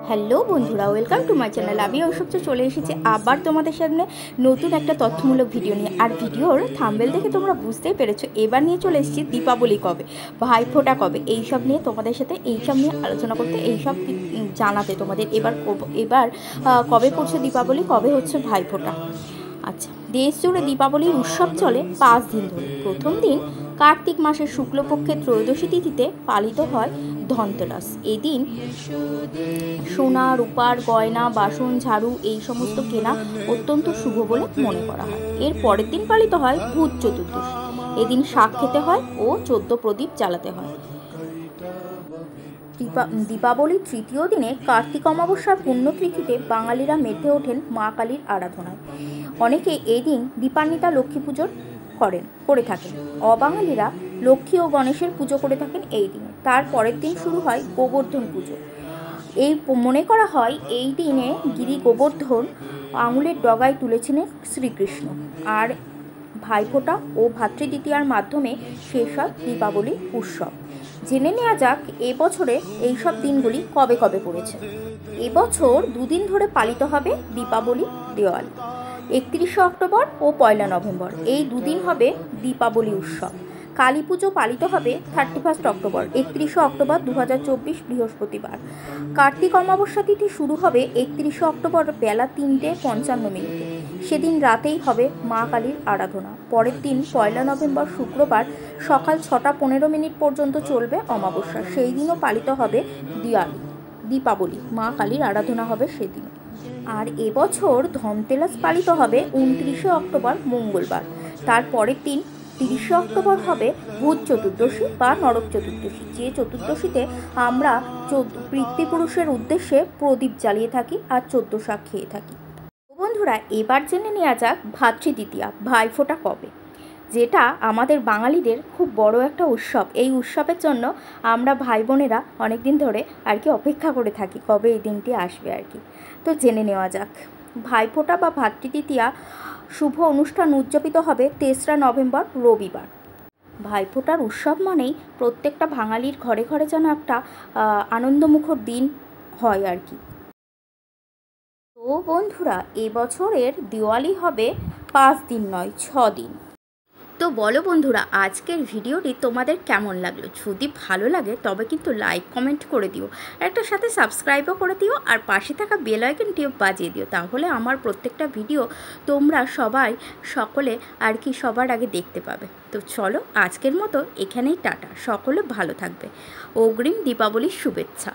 Hello বন্ধুরা, welcome to my channel. আমি ঐশ্বর্য চলে এসেছি আবার তোমাদের সামনে নতুন একটা তথ্যমূলক ভিডিও নিয়ে। আর ভিডিওর থাম্বনেল দেখে তোমরা বুঝতেই পেরেছো, এবার নিয়ে চলে এসেছি দীপাবলি কবে, ভাইফোঁটা কবে, এইসব নিয়ে তোমাদের সাথে এইসব নিয়ে আলোচনা করতে, এইসব জানাতে তোমাদের। এবার কবে পড়ছে দীপাবলি, কবে হচ্ছে ভাইফোঁটা। আচ্ছা, দেশ জুড়ে দীপাবলির উৎসব চলে 5 দিন ধরে। প্রথম দিন কার্তিক মাসের শুক্লপক্ষের ত্রয়োদশী তিথিতে পালিত হয় ধনতেরাস। এদিন সোনা, রূপার গয়না, বাসন, ঝাড়ু এই সমস্ত কেনা অত্যন্ত শুভ বলে মনে করা হয়। এর পরের দিন পালিত হয় ভূত চতুর্দশী। এদিন শাক খেতে হয় ও 14 প্রদীপ জ্বালাতে হয়। দীপাবলির তৃতীয় দিনে কার্তিক অমাবস্যার পুণ্যতিথিতে বাঙালিরা মেতে ওঠেন মা কালীর আরাধনায়। অনেকে এই দিন দীপান্বিতা লক্ষ্মী পুজো করে থাকেন। অবাঙালিরা লক্ষ্মী ও গণেশের পুজো করে থাকেন এই দিনে। তার পরের দিন শুরু হয় গোবর্ধন পুজো। এই মনে করা হয় এই দিনে গিরি গোবর্ধন আঙুলের ডগায় তুলেছিলেন শ্রীকৃষ্ণ। আর ভাইফোঁটা ও ভাতৃদ্বিতীয়ার মাধ্যমে শেষ হয় দীপাবলি উৎসব। জেনে নেওয়া যাক এবছরে এইসব দিনগুলি কবে কবে পড়েছে। এবছর দুদিন ধরে পালিত হবে দীপাবলি দেওয়ালি। 31শে অক্টোবর ও 1 নভেম্বর, এই দুদিন হবে দীপাবলি উৎসব। কালী পুজো পালিত হবে 31 অক্টোবর, 31শে অক্টোবর 2024 বৃহস্পতিবার। কার্তিক অমাবস্যা তিথি শুরু হবে 31শে অক্টোবর বেলা 3:55। সেদিন রাতেই হবে মা কালীর আরাধনা। পরের দিন 1 নভেম্বর শুক্রবার সকাল 6:15 পর্যন্ত চলবে অমাবস্যা। সেই দিনও পালিত হবে দীপাবলি, মা কালীর আরাধনা হবে সেদিন। আর এবছর ধনতেরাস পালিত হবে 29শে অক্টোবর মঙ্গলবার। তার পরের দিন 30শে অক্টোবর হবে ভূত চতুর্দশী বা নরক চতুর্দশী, যে চতুর্দশীতে আমরা পিতৃপুরুষের উদ্দেশ্যে প্রদীপ জ্বালিয়ে থাকি আর 14 শাক খেয়ে থাকি। বন্ধুরা, এবার জেনে নেওয়া যাক ভাতৃদ্বিতীয়া, ভাইফোঁটা কবে, যেটা আমাদের বাঙালিদের খুব বড় একটা উৎসব। এই উৎসবের জন্য আমরা ভাই বোনেরা অনেক দিন ধরে অপেক্ষা করে থাকি কবে এই দিনটি আসবে তো জেনে নেওয়া যাক। ভাইফোঁটা বা ভাতৃদ্বিতীয়া শুভ অনুষ্ঠান উদযাপিত হবে 3রা নভেম্বর রবিবার। ভাইফোঁটার উৎসব মানেই প্রত্যেকটা বাঙালির ঘরে ঘরে যেন একটা আনন্দমুখর দিন হয় তো বন্ধুরা, এবছরের দিওয়ালি হবে 5 দিন নয় 6 দিন। তো বলো বন্ধুরা, আজকের ভিডিওটি তোমাদের কেমন লাগলো? যদি ভালো লাগে তবে কিন্তু লাইক কমেন্ট করে দিও, একটা সাথে সাবস্ক্রাইবও করে দিও, আর পাশে থাকা বেল আইকনটিও বাজিয়ে দিও। তাহলে আমার প্রত্যেকটা ভিডিও তোমরা সকলে সবার আগে দেখতে পাবে। তো চলো, আজকের মতো এখানেই টাটা। সকলে ভালো থাকবে। অগ্রিম দীপাবলির শুভেচ্ছা।